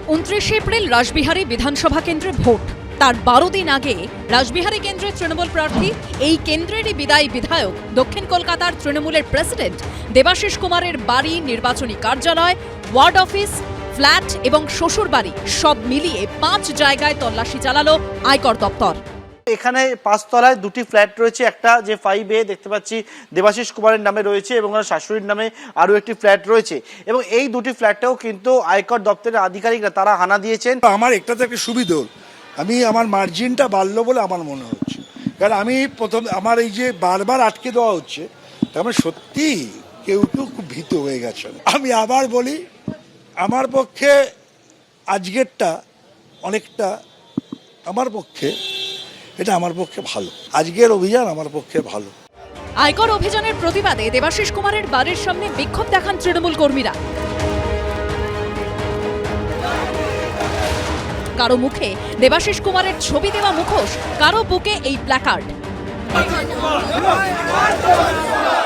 29 April Rashbehari বিধানসভা কেন্দ্রে vote. তার 12 দিন আগে রাসবিহারী কেন্দ্রের তৃণমূল প্রার্থী, এই কেন্দ্রেরই বিদায়ী বিধায়ক, দক্ষিণ কলকাতার তৃণমূলের প্রেসিডেন্ট দেবাশিস কুমারের বাড়ি, নির্বাচনী কার্যালয়, ওয়ার্ড অফিস, ফ্ল্যাট এবং শ্বশুরবাড়ি সব মিলিয়ে 5 জায়গায় তল্লাশি চালালো আয়কর দপ্তর। এখানে 5 তলায় 2টি ফ্ল্যাট রয়েছে। একটা যে 5A দেখতে পাচ্ছি দেবাশিস কুমারের নামে রয়েছে এবং ওনার শাশুড়ির নামে আরও একটি ফ্ল্যাট রয়েছে এবং এই 2টি ফ্ল্যাটেও কিন্তু আয়কর দপ্তরের আধিকারিকরা তারা হানা দিয়েছেন। আমার একটাতে একটা সুবিধা, আমার মার্জিনটা বাড়লো বলে আমার মনে হচ্ছে, কারণ আমি প্রথম আমার এই যে বারবার আটকে দেওয়া হচ্ছে, তার মানে সত্যি কেউ খুব ভীত হয়ে গেছেন। আমি আবার বলি, আমার পক্ষে আজকেরটা অনেকটা আমার পক্ষে ভালো, আজকের অভিযান আমার পক্ষে ভালো। আয়কর অভিযানের প্রতিবাদে দেবাশিস কুমারের বাড়ির সামনে বিক্ষোভ দেখান তৃণমূল কর্মীরা। কারো মুখে দেবাশিস কুমারের ছবি দেওয়া মুখোশ, কারো বুকে এই প্ল্যাকার্ড।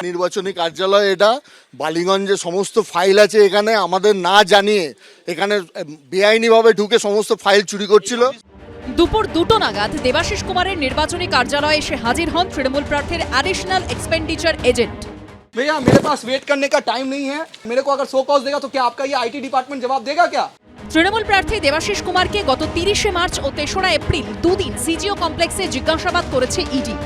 নির্বাচনী কার্যালয় এটা, বালিগঞ্জে সমস্ত ফাইল আছে, এখানে আমাদের না জানিয়ে এখানে বেআইনিভাবে ঢুকে সমস্ত ফাইল চুরি করছিল। দুপুর 2টো নাগাদ দেবাশিস কুমারের নির্বাচনী কার্যালয়ে এসে হাজির হন তৃণমূল প্রার্থীর অ্যাডিশনাল এক্সপেন্ডিচার এজেন্ট। भैया मेरे पास वेट करने का टाइम नहीं है, मेरे को अगर 100 कॉल देगा तो क्या आपका ये आईटी डिपार्टमेंट जवाब देगा क्या? তৃণমূল প্রার্থী দেবাশিস কুমারকে গত 30 মার্চ ও 3রা এপ্রিল দুদিন সিজিও কমপ্লেক্সে জিজ্ঞাসাবাদ করেছে ইডি।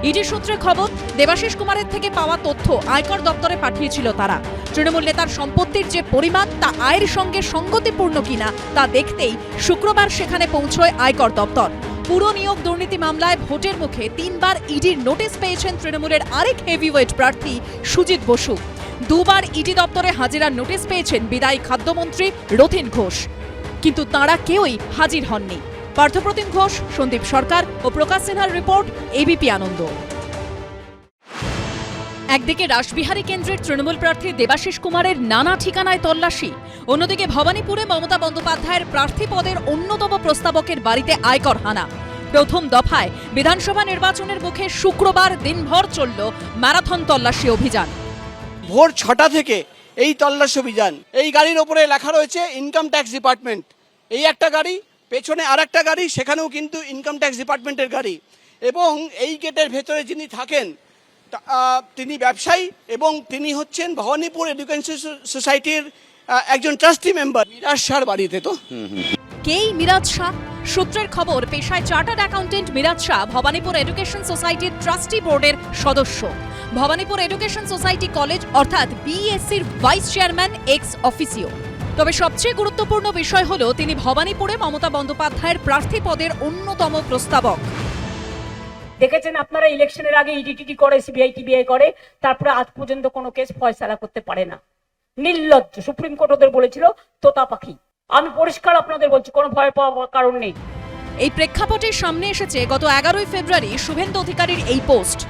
ইডি সূত্রে খবর, দেবাশিস কুমারের থেকে পাওয়া তথ্য আয়কর দপ্তরে পাঠিয়েছিল তারা। তৃণমূল নেতার সম্পত্তির যে পরিমাণ তা আয়ের সঙ্গে সঙ্গতিপূর্ণ কিনা তা দেখতেই শুক্রবার সেখানে পৌঁছয় আয়কর দপ্তর। পুরো নিয়োগ দুর্নীতি মামলায় ভোটের মুখে 3বার ইডির নোটিশ পেয়েছেন তৃণমূলের আরেক হেভিওয়েট প্রার্থী সুজিত বসু। 2বার ইডি দপ্তরে হাজিরার নোটিশ পেয়েছেন বিদায়ী খাদ্যমন্ত্রী রথীন ঘোষ, কিন্তু তাঁরা কেউই হাজির হননি। পার্থপ্রতিম ঘোষ, সন্দীপ সরকার ও প্রকাশ সিনহার রিপোর্ট, এবিপি আনন্দ। একদিকে রাসবিহারী কেন্দ্রের তৃণমূল প্রার্থী দেবাশিস কুমারের নানা ঠিকানায় তল্লাশি, অন্যদিকে ভবানীপুরে মমতা বন্দ্যোপাধ্যায়ের প্রার্থী পদের অন্যতম প্রস্তাবকের বাড়িতে আয়কর হানা। প্রথম দফায় বিধানসভা নির্বাচনের মুখে শুক্রবার দিনভর চলল ম্যারাথন তল্লাশি অভিযান। ভোর 6টা থেকে এই তল্লাশি অভিযান। এই গাড়ির ওপরে লেখা রয়েছে ইনকাম ট্যাক্স ডিপার্টমেন্ট। এই একটা গাড়ি, পেছনে আর একটা গাড়ি, সেখানেও কিন্তু ইনকাম ট্যাক্স ডিপার্টমেন্টের গাড়ি। এবং এই গেটের ভেতরে যিনি থাকেন তিনি ব্যবসায়ী এবং তিনি হচ্ছেন ভবানীপুর এডুকেশন সোসাইটির একজন ট্রাস্টি মেম্বার। মিরাজ শাহর বাড়িতে তো কেই মিরাজ শাহ? সূত্রের খবর, পেশায় chartered accountant Miraj Shah Bhawanipur education সোসাইটির ট্রাস্টি বোর্ডের সদস্য। ভবানীপুর এডুকেশন সোসাইটি কলেজ অর্থাৎ বিএসসির ভাইস চেয়ারম্যান এক্স অফিসিও। তবে সবচেয়ে গুরুত্বপূর্ণ বিষয় হলো তিনি ভবানীপুরে মমতা বন্দ্যোপাধ্যায়ের প্রার্থী পদের অন্যতম প্রস্তাবক। দেখেছেন আপনারা, ইলেকশনের আগে ইডিটিটি করে, সিবিআই টিবিআই করে, তারপরে আজ পর্যন্ত কোনো কেস ফয়সালা করতে পারে না। নির্লজ্জ। সুপ্রিম কোর্ট ওদের বলেছিল তোতা পাখি। আমি পরিষ্কার আপনাদের বলছি, কোনো ভয় পাওয়ার কারণ নেই। এই প্রেক্ষাপটের সামনে এসেছে গত 11ই ফেব্রুয়ারি শুভেন্দু অধিকারীর এই পোস্ট,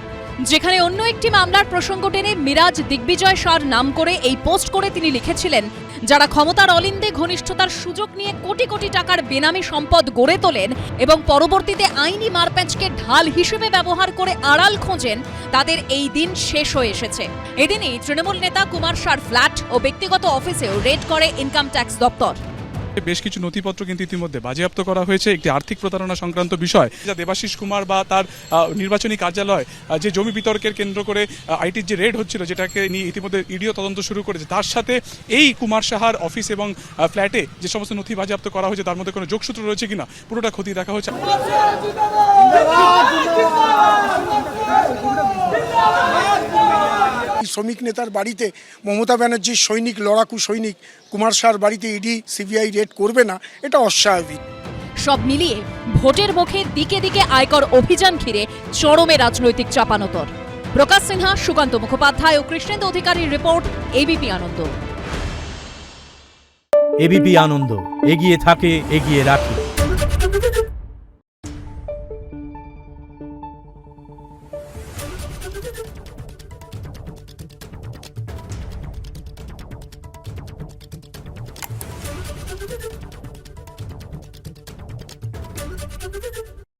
যেখানে অন্য একটি মামলার প্রসঙ্গ টেনে মিরাজ দিগ্বিজয় শাহর নাম করে এই পোস্ট করে তিনি লিখেছিলেন, যারা ক্ষমতার অলিন্দে ঘনিষ্ঠতার সুযোগ নিয়ে কোটি কোটি টাকার বেনামি সম্পদ গড়ে তোলেন এবং পরবর্তীতে আইনি মারপ্যাঁচকে ঢাল হিসেবে ব্যবহার করে আড়াল খোঁজেন, তাদের এই দিন শেষ হয়ে এসেছে। এদিনই তৃণমূল নেতা কুমার শাহর ফ্ল্যাট ও ব্যক্তিগত অফিসেও রেড করে ইনকাম ট্যাক্স দপ্তর। বেশ কিছু নথিপত্র কিন্তু ইতিমধ্যে বাজেয়াপ্ত করা হয়েছে। একটি আর্থিক প্রতারণা সংক্রান্ত বিষয়, যা দেবাশিস কুমার বা তার নির্বাচনী কার্যালয় যে জমি বিতর্কের কেন্দ্র করে আইটির যে রেড হচ্ছিল, যেটাকে নিয়ে ইতিমধ্যে ইডিও তদন্ত শুরু করেছে, তার সাথে এই কুমার সাহার অফিস এবং ফ্ল্যাটে যে সমস্ত নথি বাজেয়াপ্ত করা হয়েছে তার মধ্যে কোনো যোগসূত্র রয়েছে কিনা পুরোটা খতিয়ে দেখা হচ্ছে। শ্রমিক নেতার বাড়িতে মমতা ব্যানার্জির সৈনিক, লড়াকু সৈনিক কুমার শাহর বাড়িতে ইডি সিবিআই রেড করবে না, এটা অস্বাভাবিক। সব মিলিয়ে ভোটের মুখে দিকে দিকে আয়কর অভিযান ঘিরে চরমে রাজনৈতিক চাপানোতর। প্রকাশ সিনহা, সুকান্ত মুখোপাধ্যায় ও কৃষ্ণেন্দু অধিকারীর রিপোর্ট, এবিপি আনন্দ। এবিপি আনন্দ, এগিয়ে থাকে, এগিয়ে রাখে।